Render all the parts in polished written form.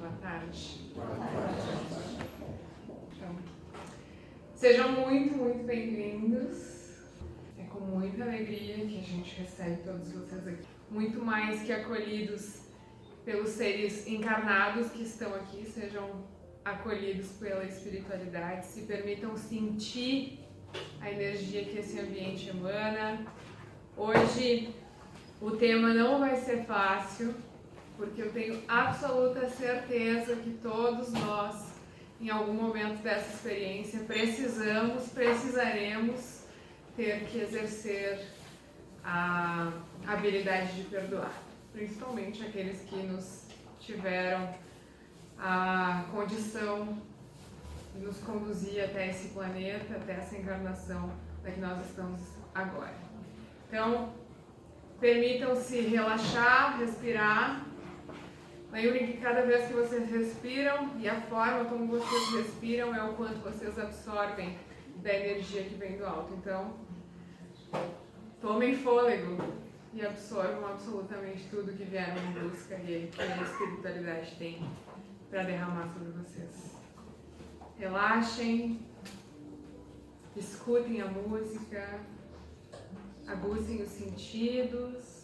boa tarde. Boa tarde. Então, sejam muito bem-vindos. É com muita alegria que a gente recebe todos vocês aqui. Muito mais que acolhidos pelos seres encarnados que estão aqui, sejam acolhidos pela espiritualidade, se permitam sentir a energia que esse ambiente emana. Hoje o tema não vai ser fácil, porque eu tenho absoluta certeza que todos nós, em algum momento dessa experiência, precisaremos ter que exercer a habilidade de perdoar, principalmente aqueles que nos tiveram a condição de nos conduzir até esse planeta, até essa encarnação da que nós estamos agora. Então, permitam-se relaxar, respirar. Lembrem que cada vez que vocês respiram e a forma como vocês respiram é o quanto vocês absorvem da energia que vem do alto. Então, tomem fôlego e absorvam absolutamente tudo que vieram em busca e que a espiritualidade tem para derramar sobre vocês. Relaxem, escutem a música, aguçem os sentidos,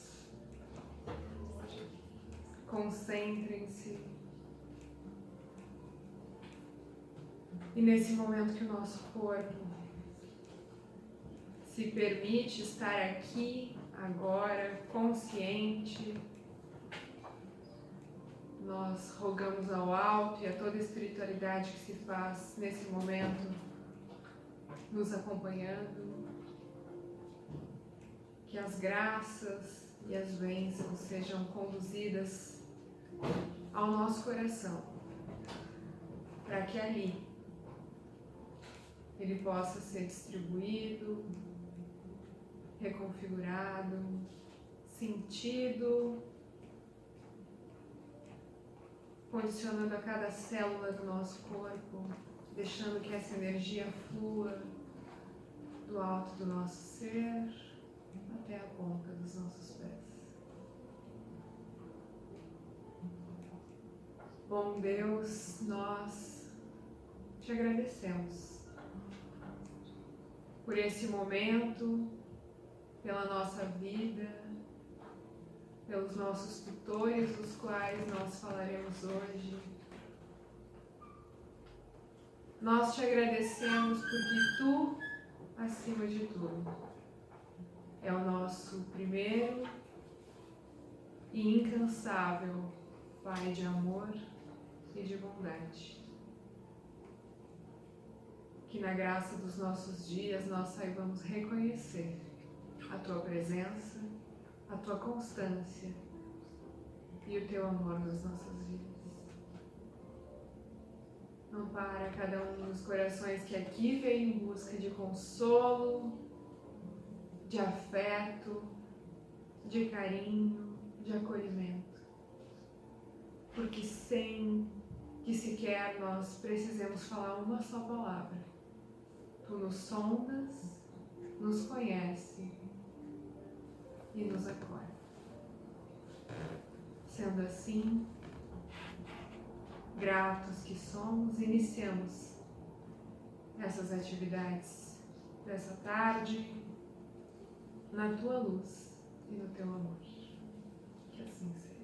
concentrem-se. E nesse momento que o nosso corpo se permite estar aqui, agora, consciente, nós rogamos ao alto e a toda a espiritualidade que se faz nesse momento, nos acompanhando, que as graças e as bênçãos sejam conduzidas ao nosso coração, para que ali ele possa ser distribuído, reconfigurado, sentido, condicionando a cada célula do nosso corpo, deixando que essa energia flua do alto do nosso ser até a ponta dos nossos pés. Bom Deus, nós te agradecemos por esse momento, pela nossa vida, pelos nossos tutores, dos quais nós falaremos hoje. Nós te agradecemos porque tu, acima de tudo, é o nosso primeiro e incansável Pai de amor e de bondade. Que na graça dos nossos dias nós saibamos reconhecer a tua presença, a tua constância e o teu amor nas nossas vidas. Ampara cada um dos corações que aqui veio em busca de consolo, de afeto, de carinho, de acolhimento. Porque sem que sequer nós precisemos falar uma só palavra, tu nos sondas, nos conhece e nos acolhe. Sendo assim, gratos que somos, iniciamos essas atividades dessa tarde na tua luz e no teu amor. Que assim seja.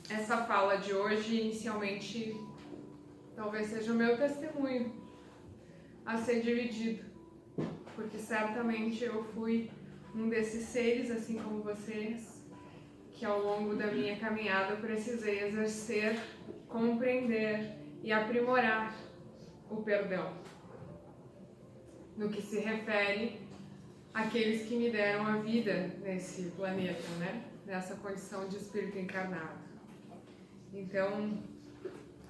Essa fala de hoje, inicialmente, talvez seja o meu testemunho a ser dividido, porque certamente eu fui um desses seres, assim como vocês, que ao longo da minha caminhada eu precisei exercer, compreender e aprimorar o perdão, no que se refere àqueles que me deram a vida nesse planeta, né? Nessa condição de espírito encarnado. Então,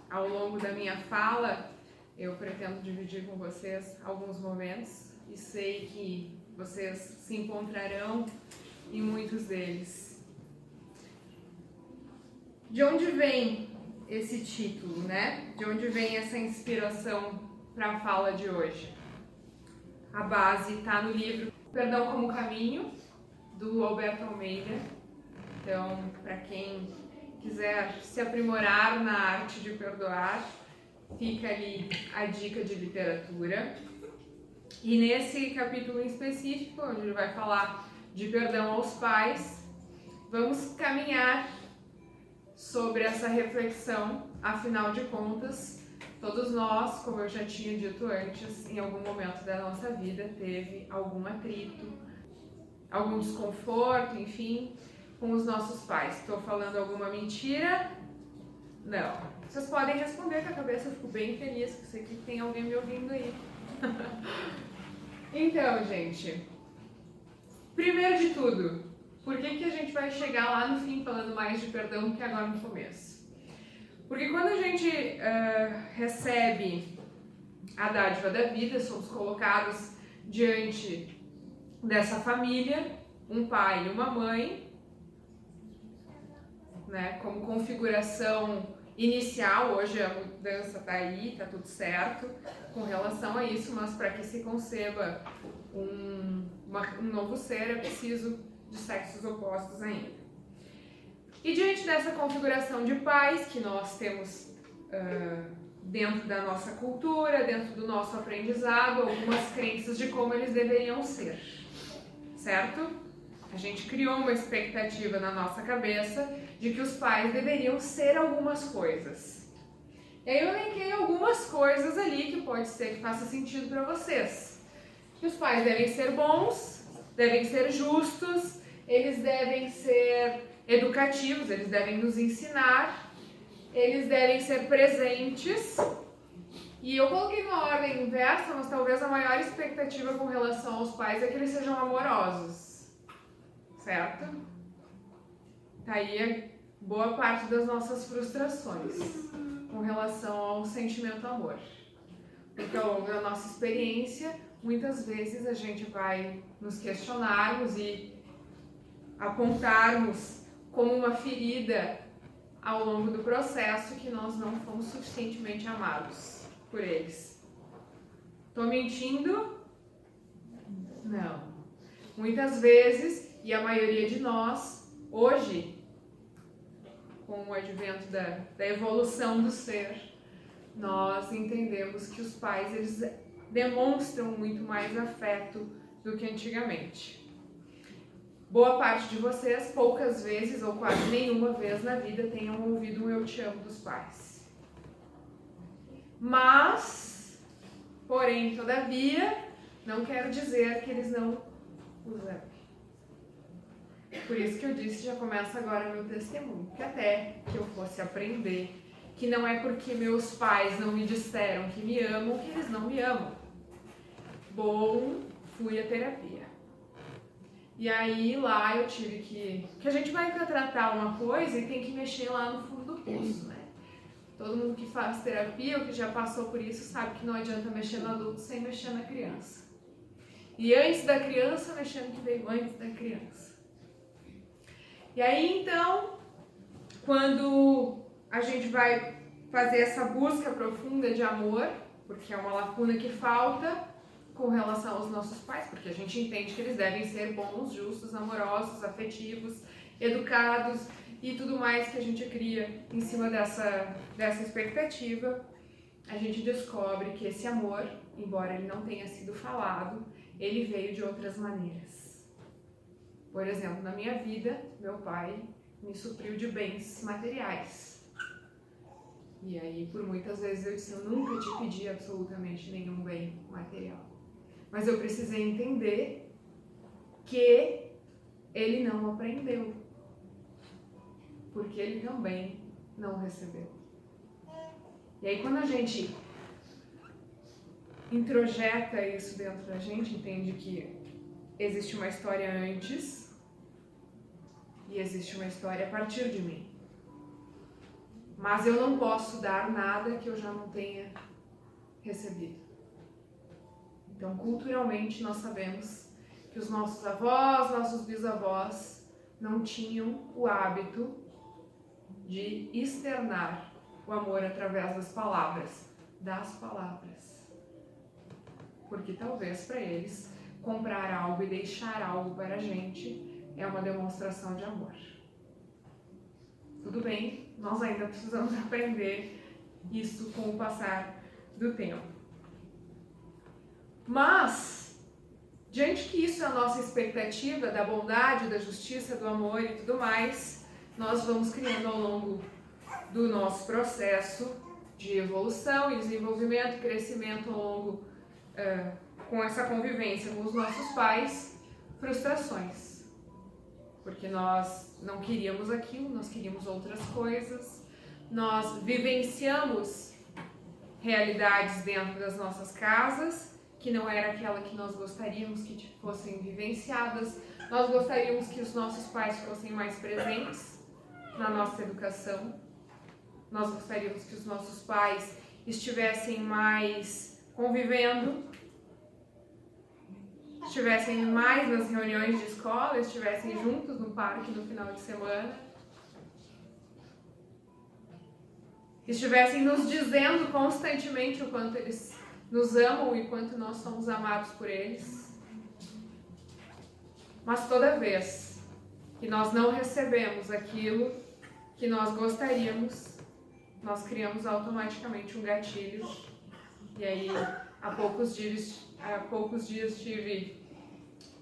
ao longo da minha fala, eu pretendo dividir com vocês alguns momentos e sei que vocês se encontrarão em muitos deles. De onde vem esse título, né? De onde vem essa inspiração para a fala de hoje? A base está no livro Perdão como Caminho, do Alberto Almeida. Então, para quem quiser se aprimorar na arte de perdoar, fica ali a dica de literatura. E nesse capítulo em específico, onde ele vai falar de perdão aos pais, vamos caminhar sobre essa reflexão. Afinal de contas, todos nós, como eu já tinha dito antes, em algum momento da nossa vida teve algum atrito, algum desconforto, enfim, com os nossos pais. Estou falando alguma mentira? Não. Vocês podem responder com a cabeça, eu fico bem feliz, que eu sei que tem alguém me ouvindo aí. Então, gente, primeiro de tudo, por que a gente vai chegar lá no fim falando mais de perdão do que agora no começo? Porque quando a gente recebe a dádiva da vida, somos colocados diante dessa família, um pai e uma mãe, né, como configuração inicial. Hoje a mudança está aí, está tudo certo com relação a isso, mas para que se conceba um novo ser é preciso de sexos opostos ainda. E diante dessa configuração de pais que nós temos dentro da nossa cultura, dentro do nosso aprendizado, algumas crenças de como eles deveriam ser, certo? A gente criou uma expectativa na nossa cabeça de que os pais deveriam ser algumas coisas. E aí eu elenquei algumas coisas ali que pode ser que faça sentido para vocês. Que os pais devem ser bons, devem ser justos, eles devem ser educativos, eles devem nos ensinar, eles devem ser presentes. E eu coloquei numa ordem inversa, mas talvez a maior expectativa com relação aos pais é que eles sejam amorosos, certo? Tá aí boa parte das nossas frustrações com relação ao sentimento amor. Porque ao longo da nossa experiência, muitas vezes a gente vai nos questionarmos e apontarmos como uma ferida ao longo do processo que nós não fomos suficientemente amados por eles. Tô mentindo? Não. Muitas vezes, e a maioria de nós, hoje, com o advento da evolução do ser, nós entendemos que os pais eles demonstram muito mais afeto do que antigamente. Boa parte de vocês, poucas vezes ou quase nenhuma vez na vida, tenham ouvido um eu te amo dos pais. Mas, porém, todavia, não quero dizer que eles não os amem. Por isso que eu disse, já começa agora meu testemunho, que até que eu fosse aprender que não é porque meus pais não me disseram que me amam, que eles não me amam. Bom, fui à terapia. E aí lá eu tive que a gente vai tratar uma coisa e tem que mexer lá no fundo do poço, né? Todo mundo que faz terapia ou que já passou por isso sabe que não adianta mexer no adulto sem mexer na criança. E antes da criança, mexendo que veio antes da criança. E aí então, quando a gente vai fazer essa busca profunda de amor, porque é uma lacuna que falta com relação aos nossos pais, porque a gente entende que eles devem ser bons, justos, amorosos, afetivos, educados e tudo mais que a gente cria em cima dessa expectativa, a gente descobre que esse amor, embora ele não tenha sido falado, ele veio de outras maneiras. Por exemplo, na minha vida, meu pai me supriu de bens materiais. E aí, por muitas vezes eu disse, eu nunca te pedi absolutamente nenhum bem material. Mas eu precisei entender que ele não aprendeu. Porque ele também não recebeu. E aí, quando a gente introjeta isso dentro da gente, entende que existe uma história antes e existe uma história a partir de mim. Mas eu não posso dar nada que eu já não tenha recebido. Então, culturalmente, nós sabemos que os nossos avós, nossos bisavós não tinham o hábito de externar o amor através das palavras. Porque talvez para eles, comprar algo e deixar algo para a gente é uma demonstração de amor. Tudo bem, nós ainda precisamos aprender isso com o passar do tempo. Mas, diante que isso é a nossa expectativa da bondade, da justiça, do amor e tudo mais, nós vamos criando ao longo do nosso processo de evolução e desenvolvimento, crescimento ao longo, com essa convivência com os nossos pais, frustrações. Porque nós não queríamos aquilo, nós queríamos outras coisas, nós vivenciamos realidades dentro das nossas casas que não era aquela que nós gostaríamos que fossem vivenciadas. Nós gostaríamos que os nossos pais fossem mais presentes na nossa educação. Nós gostaríamos que os nossos pais estivessem mais convivendo, estivessem mais nas reuniões de escola, estivessem juntos no parque no final de semana, estivessem nos dizendo constantemente o quanto eles nos amam e quanto nós somos amados por eles. Mas toda vez que nós não recebemos aquilo que nós gostaríamos, nós criamos automaticamente um gatilho. E aí, há poucos dias tive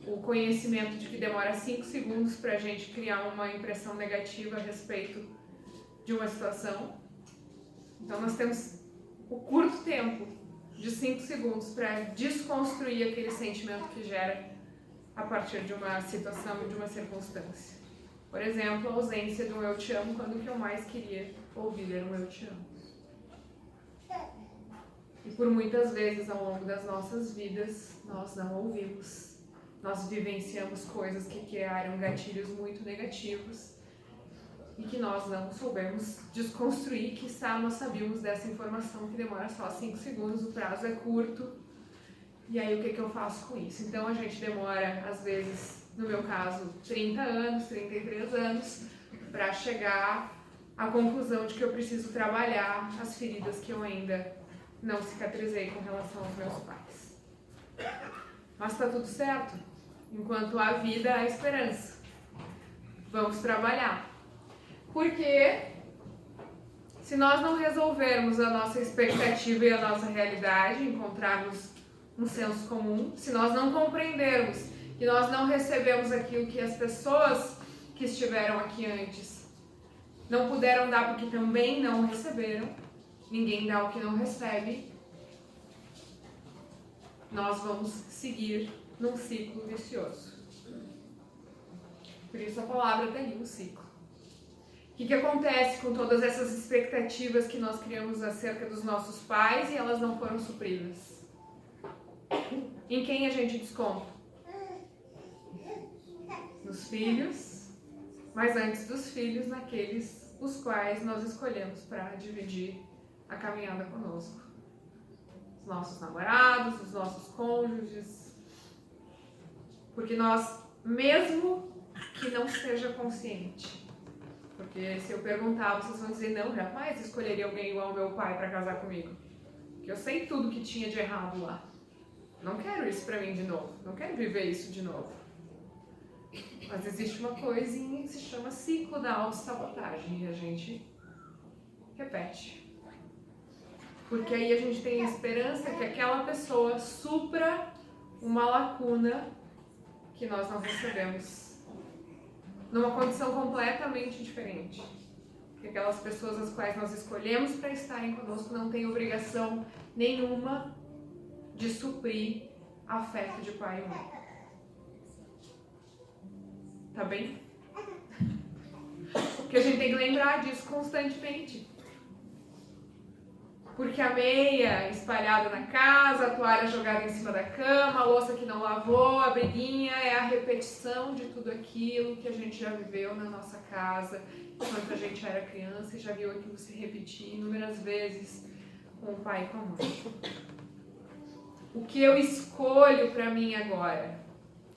o conhecimento de que demora 5 segundos para a gente criar uma impressão negativa a respeito de uma situação. Então nós temos o curto tempo de 5 segundos para desconstruir aquele sentimento que gera a partir de uma situação, de uma circunstância. Por exemplo, a ausência do eu te amo quando o que eu mais queria ouvir era um eu te amo. E por muitas vezes ao longo das nossas vidas, nós não ouvimos. Nós vivenciamos coisas que criaram gatilhos muito negativos e que nós não soubemos desconstruir, quiçá nós sabíamos dessa informação que demora só 5 segundos, o prazo é curto. E aí o que eu faço com isso? Então a gente demora, às vezes, no meu caso, 30 anos, 33 anos, para chegar à conclusão de que eu preciso trabalhar as feridas que eu ainda não cicatrizei com relação aos meus pais. Mas está tudo certo. Enquanto há vida, há esperança. Vamos trabalhar. Porque se nós não resolvermos a nossa expectativa e a nossa realidade, encontrarmos um senso comum, se nós não compreendermos que nós não recebemos aquilo que as pessoas que estiveram aqui antes não puderam dar porque também não receberam, ninguém dá o que não recebe, nós vamos seguir num ciclo vicioso. Por isso a palavra está aí, um ciclo. O que acontece com todas essas expectativas que nós criamos acerca dos nossos pais e elas não foram supridas? Em quem a gente desconta? Nos filhos, mas antes dos filhos, naqueles os quais nós escolhemos para dividir a caminhada conosco. Os nossos namorados, os nossos cônjuges. Porque nós, mesmo que não seja consciente, porque se eu perguntar, vocês vão dizer, não, jamais escolheria alguém igual ao meu pai para casar comigo. Porque eu sei tudo que tinha de errado lá. Não quero isso para mim de novo. Não quero viver isso de novo. Mas existe uma coisinha que se chama ciclo da autossabotagem e a gente repete. Porque aí a gente tem a esperança que aquela pessoa supra uma lacuna que nós não recebemos. Numa condição completamente diferente. Porque aquelas pessoas as quais nós escolhemos para estarem conosco não têm obrigação nenhuma de suprir afeto de pai e mãe. Tá bem? Porque a gente tem que lembrar disso constantemente. Porque a meia espalhada na casa, a toalha jogada em cima da cama, a louça que não lavou, a briguinha é a repetição de tudo aquilo que a gente já viveu na nossa casa enquanto a gente era criança e já viu aquilo se repetir inúmeras vezes com o pai e com a mãe. O que eu escolho para mim agora?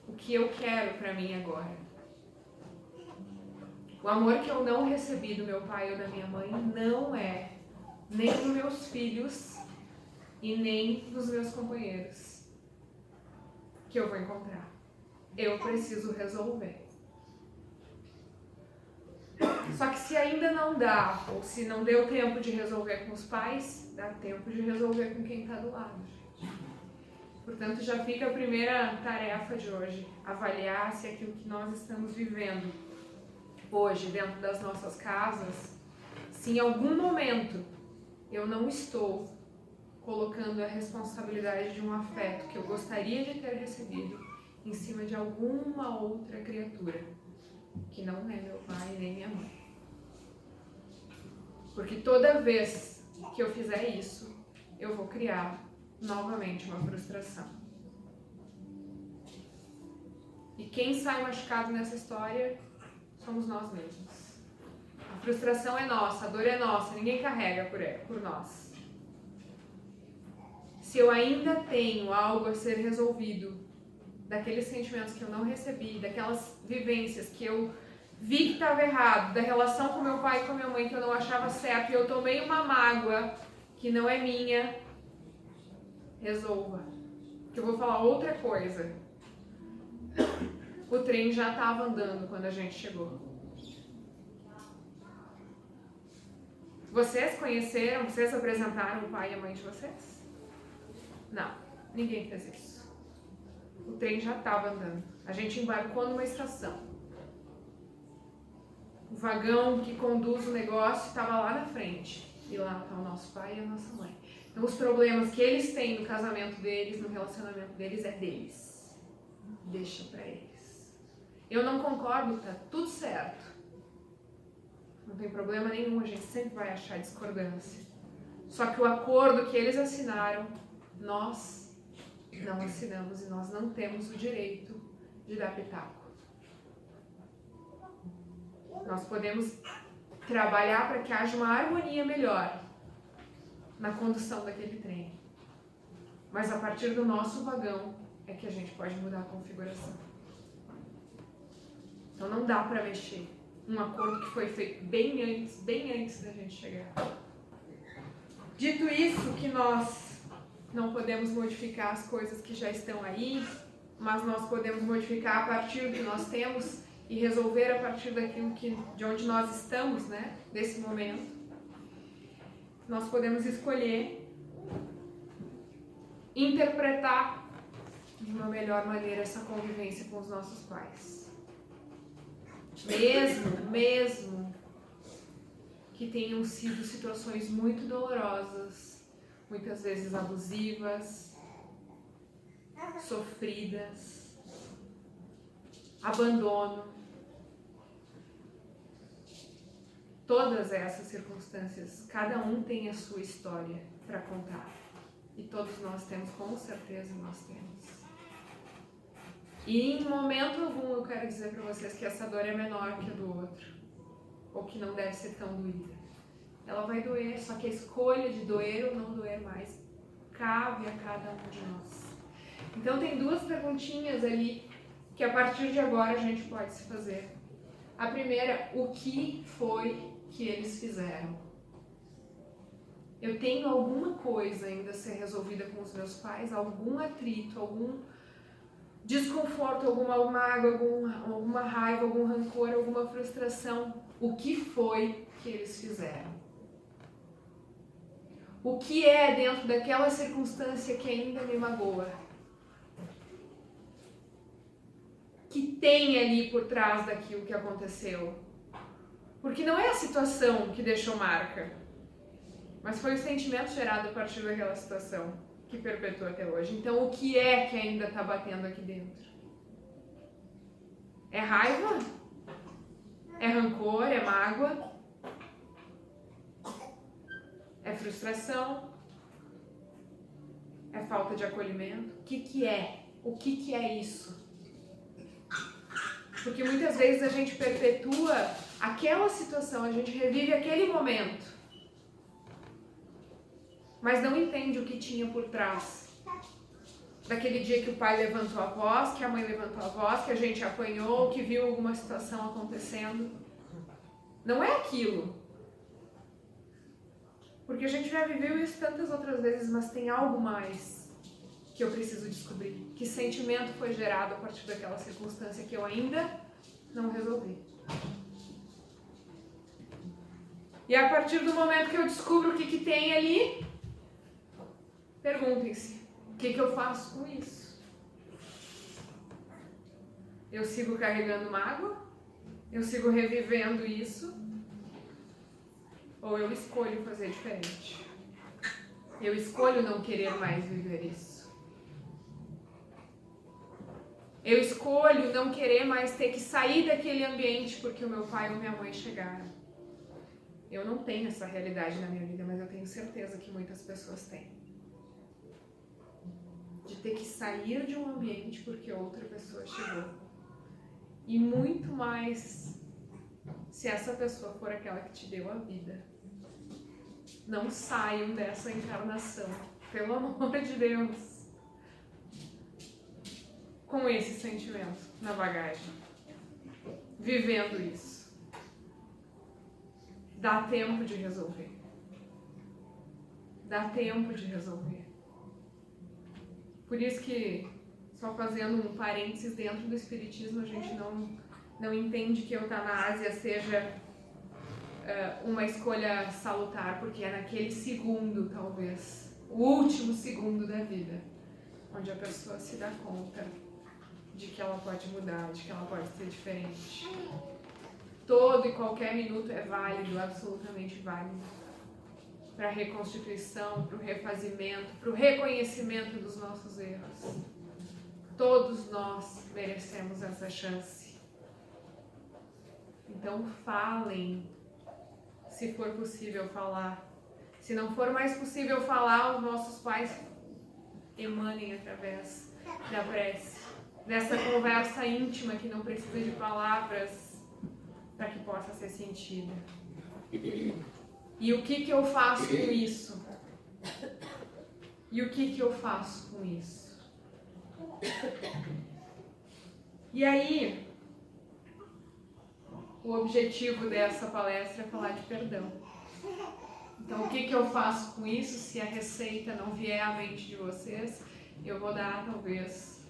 O que eu quero para mim agora? O amor que eu não recebi do meu pai ou da minha mãe não é nem dos meus filhos e nem dos meus companheiros que eu vou encontrar. Eu preciso resolver. Só que se ainda não dá, ou se não deu tempo de resolver com os pais, dá tempo de resolver com quem está do lado, gente. Portanto, já fica a primeira tarefa de hoje, avaliar se aquilo que nós estamos vivendo hoje dentro das nossas casas, se em algum momento eu não estou colocando a responsabilidade de um afeto que eu gostaria de ter recebido em cima de alguma outra criatura, que não é meu pai nem minha mãe. Porque toda vez que eu fizer isso, eu vou criar novamente uma frustração. E quem sai machucado nessa história somos nós mesmos. A frustração é nossa, a dor é nossa, ninguém carrega por nós. Se eu ainda tenho algo a ser resolvido, daqueles sentimentos que eu não recebi, daquelas vivências que eu vi que estava errado, da relação com meu pai e com a minha mãe que eu não achava certo, e eu tomei uma mágoa que não é minha, resolva. Que eu vou falar outra coisa. O trem já estava andando quando a gente chegou. Vocês conheceram, vocês apresentaram o pai e a mãe de vocês? Não, ninguém fez isso. O trem já estava andando. A gente embarcou numa estação. O vagão que conduz o negócio estava lá na frente. E lá está o nosso pai e a nossa mãe. Então, os problemas que eles têm no casamento deles, no relacionamento deles, é deles. Deixa pra eles. Eu não concordo, tá tudo certo. Não tem problema nenhum, a gente sempre vai achar discordância. Só que o acordo que eles assinaram, nós não assinamos e nós não temos o direito de dar pitaco. Nós podemos trabalhar para que haja uma harmonia melhor na condução daquele trem. Mas a partir do nosso vagão é que a gente pode mudar a configuração. Então não dá para mexer. Um acordo que foi feito bem antes da gente chegar. Dito isso, que nós não podemos modificar as coisas que já estão aí, mas nós podemos modificar a partir do que nós temos e resolver a partir daquilo de onde nós estamos, né? Desse momento. Nós podemos escolher interpretar de uma melhor maneira essa convivência com os nossos pais. Mesmo que tenham sido situações muito dolorosas, muitas vezes abusivas, sofridas, abandono. Todas essas circunstâncias, cada um tem a sua história para contar. E todos nós temos, com certeza nós temos. E em momento algum eu quero dizer para vocês que essa dor é menor que a do outro. Ou que não deve ser tão doída. Ela vai doer, só que a escolha de doer ou não doer mais cabe a cada um de nós. Então tem duas perguntinhas ali que a partir de agora a gente pode se fazer. A primeira, o que foi que eles fizeram? Eu tenho alguma coisa ainda a ser resolvida com os meus pais? Algum atrito, algum desconforto, alguma mágoa, alguma raiva, algum rancor, alguma frustração? O que foi que eles fizeram? O que é dentro daquela circunstância que ainda me magoa? Que tem ali por trás daquilo que aconteceu? Porque não é a situação que deixou marca, mas foi o sentimento gerado a partir daquela situação que perpetua até hoje. Então, o que é que ainda está batendo aqui dentro? É raiva? É rancor? É mágoa? É frustração? É falta de acolhimento? O que é? O que é isso? Porque muitas vezes a gente perpetua aquela situação, a gente revive aquele momento, mas não entende o que tinha por trás. Daquele dia que o pai levantou a voz, que a mãe levantou a voz, que a gente apanhou, que viu alguma situação acontecendo. Não é aquilo. Porque a gente já viveu isso tantas outras vezes, mas tem algo mais que eu preciso descobrir. Que sentimento foi gerado a partir daquela circunstância que eu ainda não resolvi. E a partir do momento que eu descubro o que tem ali, perguntem-se, o que eu faço com isso? Eu sigo carregando mágoa? Eu sigo revivendo isso? Ou eu escolho fazer diferente? Eu escolho não querer mais viver isso. Eu escolho não querer mais ter que sair daquele ambiente porque o meu pai ou minha mãe chegaram. Eu não tenho essa realidade na minha vida, mas eu tenho certeza que muitas pessoas têm. De ter que sair de um ambiente porque outra pessoa chegou. E muito mais se essa pessoa for aquela que te deu a vida. Não saiam dessa encarnação, pelo amor de Deus, com esse sentimento na bagagem, vivendo isso. Dá tempo de resolver. Dá tempo de resolver. Por isso que, só fazendo um parênteses, dentro do Espiritismo a gente não entende que a eutanásia seja uma escolha salutar, porque é naquele segundo, talvez, o último segundo da vida, onde a pessoa se dá conta de que ela pode mudar, de que ela pode ser diferente. Todo e qualquer minuto é válido, absolutamente válido, para a reconstituição, para o refazimento, para o reconhecimento dos nossos erros. Todos nós merecemos essa chance. Então falem, se for possível falar. Se não for mais possível falar, os nossos pais emanem através da prece, dessa conversa íntima que não precisa de palavras para que possa ser sentida. E o que eu faço com isso? E o que eu faço com isso? E aí, o objetivo dessa palestra é falar de perdão. Então, o que eu faço com isso? Se a receita não vier à mente de vocês, eu vou dar, talvez,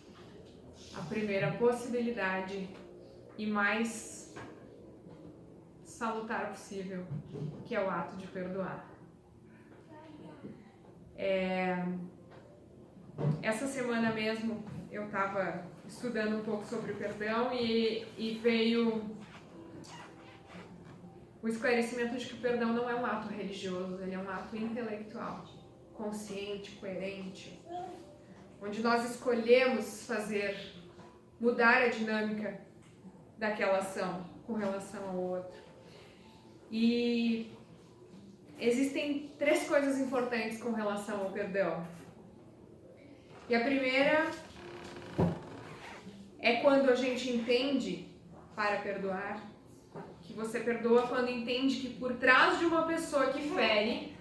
a primeira possibilidade e mais salutar possível, que é o ato de perdoar. Essa semana mesmo eu estava estudando um pouco sobre o perdão e veio o esclarecimento de que o perdão não é um ato religioso, ele é um ato intelectual, consciente, coerente, onde nós escolhemos mudar a dinâmica daquela ação com relação ao outro. E existem 3 coisas importantes com relação ao perdão. E a primeira é quando a gente entende, para perdoar, que você perdoa quando entende que por trás de uma pessoa que fere,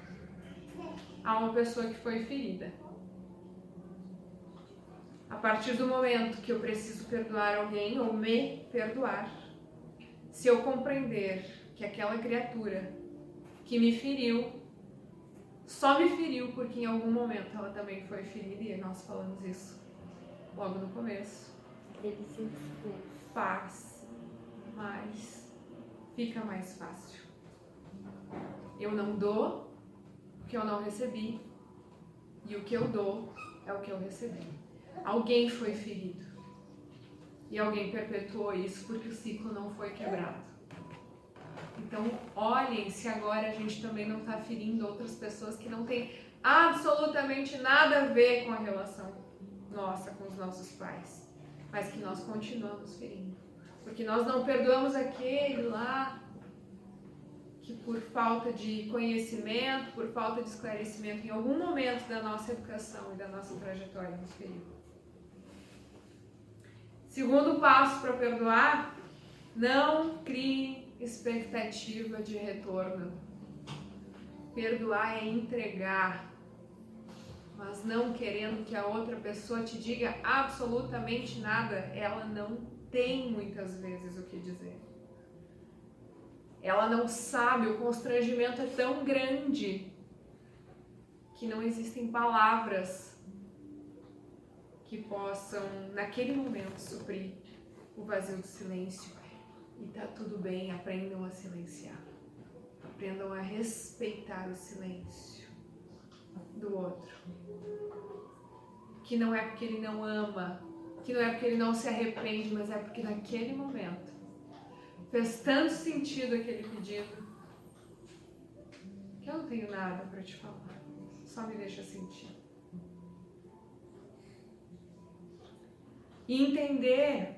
há uma pessoa que foi ferida. A partir do momento que eu preciso perdoar alguém ou me perdoar, se eu compreender que aquela criatura que me feriu, só me feriu porque em algum momento ela também foi ferida, e nós falamos isso logo no começo. Faz, mas fica mais fácil. Eu não dou o que eu não recebi, e o que eu dou é o que eu recebi. Alguém foi ferido e alguém perpetuou isso porque o ciclo não foi quebrado. Então, olhem se agora a gente também não está ferindo outras pessoas que não têm absolutamente nada a ver com a relação nossa com os nossos pais, mas que nós continuamos ferindo. Porque nós não perdoamos aquele lá que por falta de conhecimento, por falta de esclarecimento, em algum momento da nossa educação e da nossa trajetória nos feriu. Segundo passo para perdoar, não crie expectativa de retorno. Perdoar é entregar, mas não querendo que a outra pessoa te diga absolutamente nada. Ela não tem muitas vezes o que dizer. Ela não sabe, o constrangimento é tão grande que não existem palavras que possam, naquele momento, suprir o vazio do silêncio. E tá tudo bem, aprendam a silenciar. Aprendam a respeitar o silêncio do outro. Que não é porque ele não ama, que não é porque ele não se arrepende, mas é porque naquele momento fez tanto sentido aquele pedido que eu não tenho nada para te falar, só me deixa sentir. E entender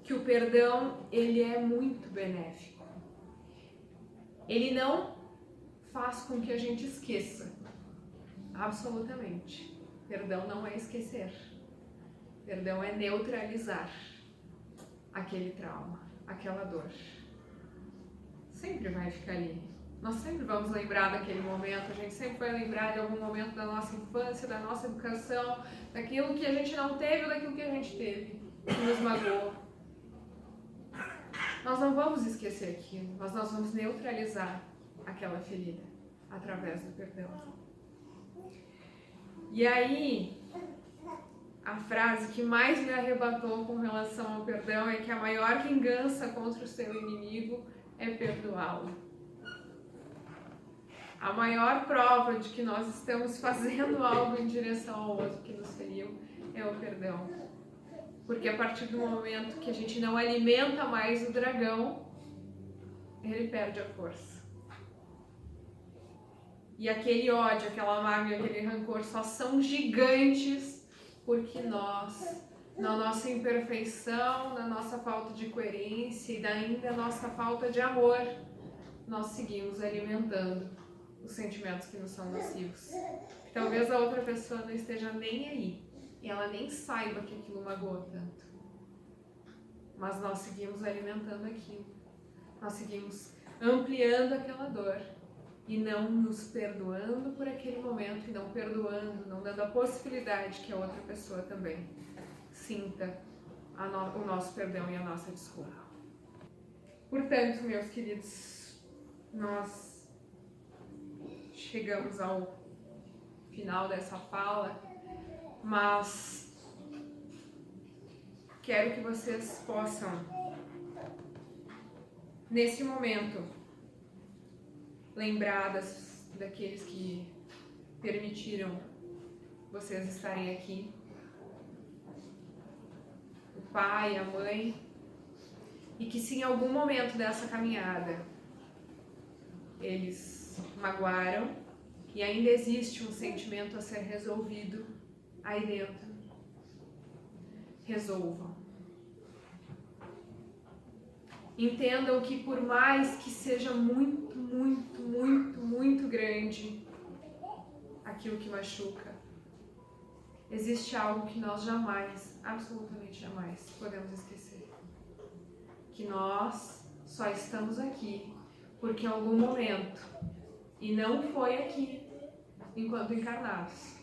que o perdão, ele é muito benéfico. Ele não faz com que a gente esqueça, absolutamente. Perdão não é esquecer. Perdão é neutralizar aquele trauma, aquela dor. Sempre vai ficar ali. Nós sempre vamos lembrar daquele momento, a gente sempre vai lembrar de algum momento da nossa infância, da nossa educação, daquilo que a gente não teve ou daquilo que a gente teve, que nos magoou. Nós não vamos esquecer aquilo, mas nós vamos neutralizar aquela ferida através do perdão. E aí, a frase que mais me arrebatou com relação ao perdão é que a maior vingança contra o seu inimigo é perdoá-lo. A maior prova de que nós estamos fazendo algo em direção ao outro que nos feriu é o perdão. Porque a partir do momento que a gente não alimenta mais o dragão, ele perde a força. E aquele ódio, aquela mágoa, aquele rancor só são gigantes porque nós, na nossa imperfeição, na nossa falta de coerência e ainda na nossa falta de amor, nós seguimos alimentando os sentimentos que nos são nocivos. Talvez a outra pessoa não esteja nem aí. E ela nem saiba que aquilo magoa tanto. Mas nós seguimos alimentando aquilo. Nós seguimos ampliando aquela dor. E não nos perdoando por aquele momento. E não perdoando, não dando a possibilidade que a outra pessoa também sinta o nosso perdão e a nossa desculpa. Portanto, meus queridos, nós chegamos ao final dessa fala. Mas quero que vocês possam, nesse momento, lembrar daqueles que permitiram vocês estarem aqui. O pai, a mãe. E que se em algum momento dessa caminhada eles magoaram e ainda existe um sentimento a ser resolvido aí dentro, resolvam. Entendam que por mais que seja muito, muito, muito, muito grande aquilo que machuca, existe algo que nós jamais, absolutamente jamais, podemos esquecer. Que nós só estamos aqui porque em algum momento, e não foi aqui enquanto encarnados,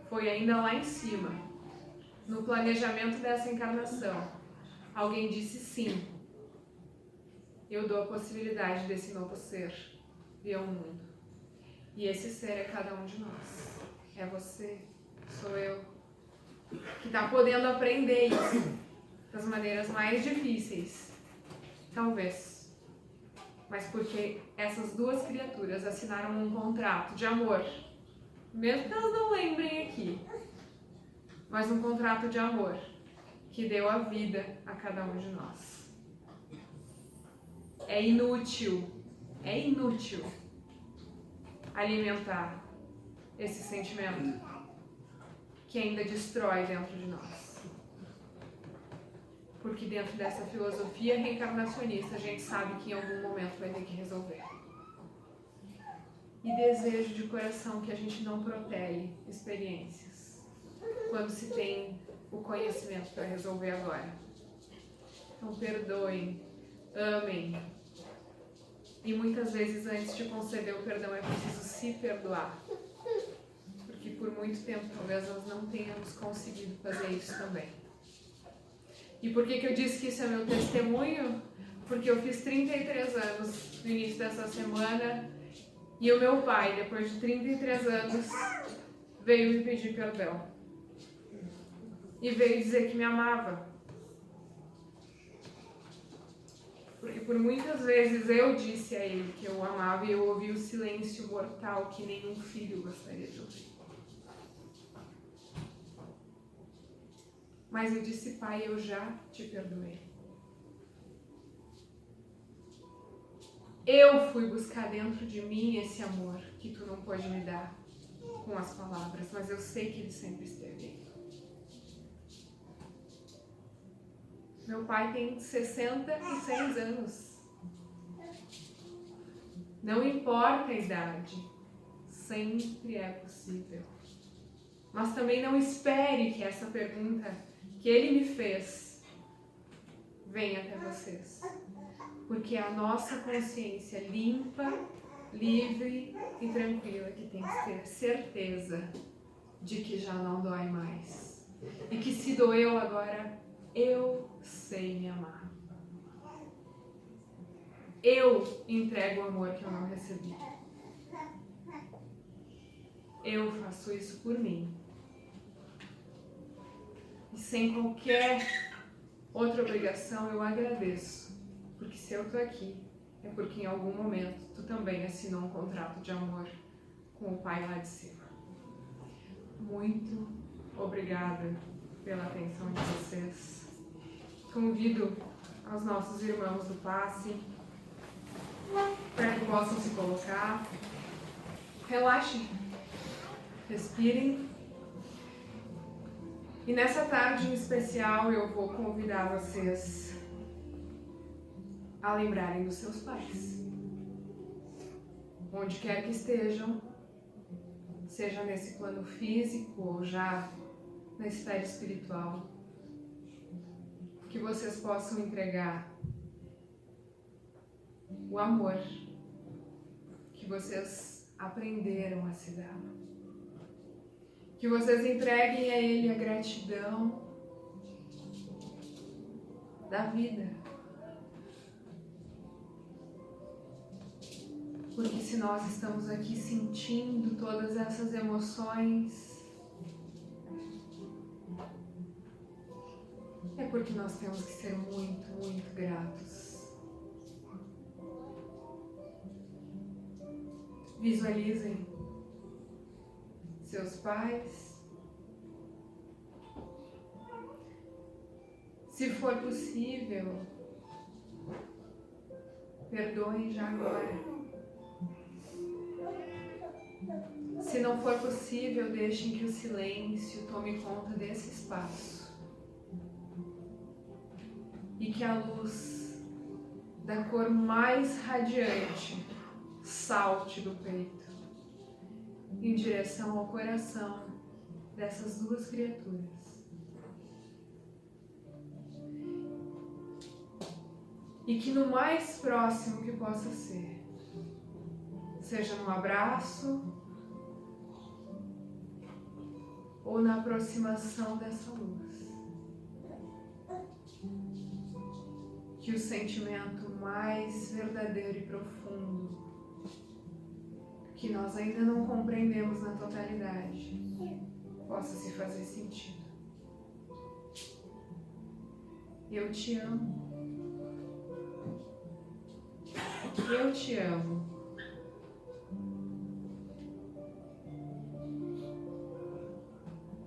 foi ainda lá em cima, no planejamento dessa encarnação, alguém disse sim, eu dou a possibilidade desse novo ser vir ao mundo. E esse ser é cada um de nós. É você, sou eu, que está podendo aprender isso das maneiras mais difíceis, talvez. Mas porque essas duas criaturas assinaram um contrato de amor, mesmo que elas não lembrem aqui, mas um contrato de amor que deu a vida a cada um de nós. É inútil alimentar esse sentimento que ainda destrói dentro de nós. Porque dentro dessa filosofia reencarnacionista a gente sabe que em algum momento vai ter que resolver. E desejo de coração que a gente não protele experiências quando se tem o conhecimento para resolver agora. Então perdoem, amem. E muitas vezes antes de conceder o perdão é preciso se perdoar. Porque por muito tempo talvez nós não tenhamos conseguido fazer isso também. E por que eu disse que isso é meu testemunho? Porque eu fiz 33 anos no início dessa semana e o meu pai, depois de 33 anos, veio me pedir perdão. E veio dizer que me amava. Porque por muitas vezes eu disse a ele que eu o amava e eu ouvi o silêncio mortal que nenhum filho gostaria de ouvir. Mas eu disse, pai, eu já te perdoei. Eu fui buscar dentro de mim esse amor que tu não pôde me dar com as palavras, mas eu sei que ele sempre esteve aí. Meu pai tem 66 anos. Não importa a idade, sempre é possível. Mas também não espere que essa pergunta que ele me fez venha até vocês. Porque é a nossa consciência limpa, livre e tranquila que tem que ter certeza de que já não dói mais. E que se doeu agora, eu sei me amar. Eu entrego o amor que eu não recebi. Eu faço isso por mim. E sem qualquer outra obrigação, eu agradeço. Porque se eu tô aqui, é porque em algum momento tu também assinou um contrato de amor com o Pai lá de cima. Muito obrigada pela atenção de vocês. Convido aos nossos irmãos do passe para que possam se colocar. Relaxem, respirem. E nessa tarde em especial eu vou convidar vocês a lembrarem dos seus pais. Onde quer que estejam, seja nesse plano físico ou já na esfera espiritual, que vocês possam entregar o amor que vocês aprenderam a se dar. Que vocês entreguem a Ele a gratidão da vida. Porque se nós estamos aqui sentindo todas essas emoções, é porque nós temos que ser muito, muito gratos. Visualizem seus pais. Se for possível, perdoem já agora. Se não for possível, deixem que o silêncio tome conta desse espaço. E que a luz da cor mais radiante salte do peito em direção ao coração dessas duas criaturas. E que no mais próximo que possa ser, seja num abraço ou na aproximação dessa luz, que o sentimento mais verdadeiro e profundo, que nós ainda não compreendemos na totalidade, possa se fazer sentido. Eu te amo. Eu te amo.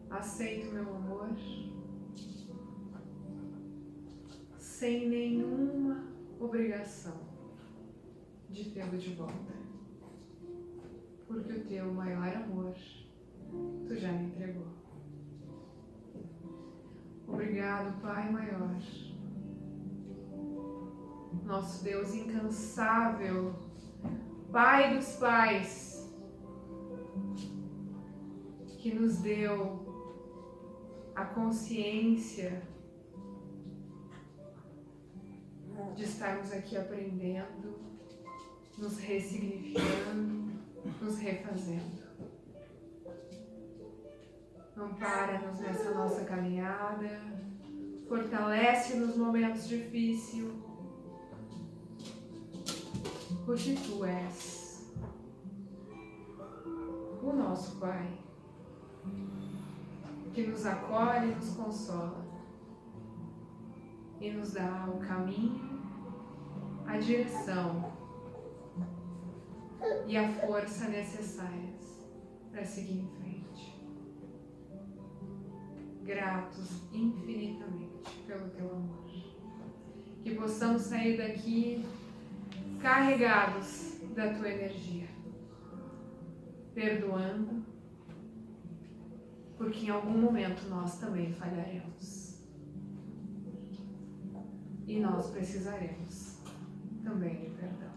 Aceito meu amor sem nenhuma obrigação de tê-lo de volta, porque o teu maior amor tu já me entregou. Obrigado, Pai maior, nosso Deus incansável, Pai dos pais, que nos deu a consciência de estarmos aqui aprendendo, nos ressignificando, nos refazendo. Ampara-nos nessa nossa caminhada, fortalece nos momentos difíceis, porque Tu és o nosso Pai, que nos acolhe e nos consola, e nos dá o caminho a direção e a força necessárias para seguir em frente. Gratos infinitamente pelo teu amor. Que possamos sair daqui carregados da tua energia, perdoando, porque em algum momento nós também falharemos. E nós precisaremos também de perdão.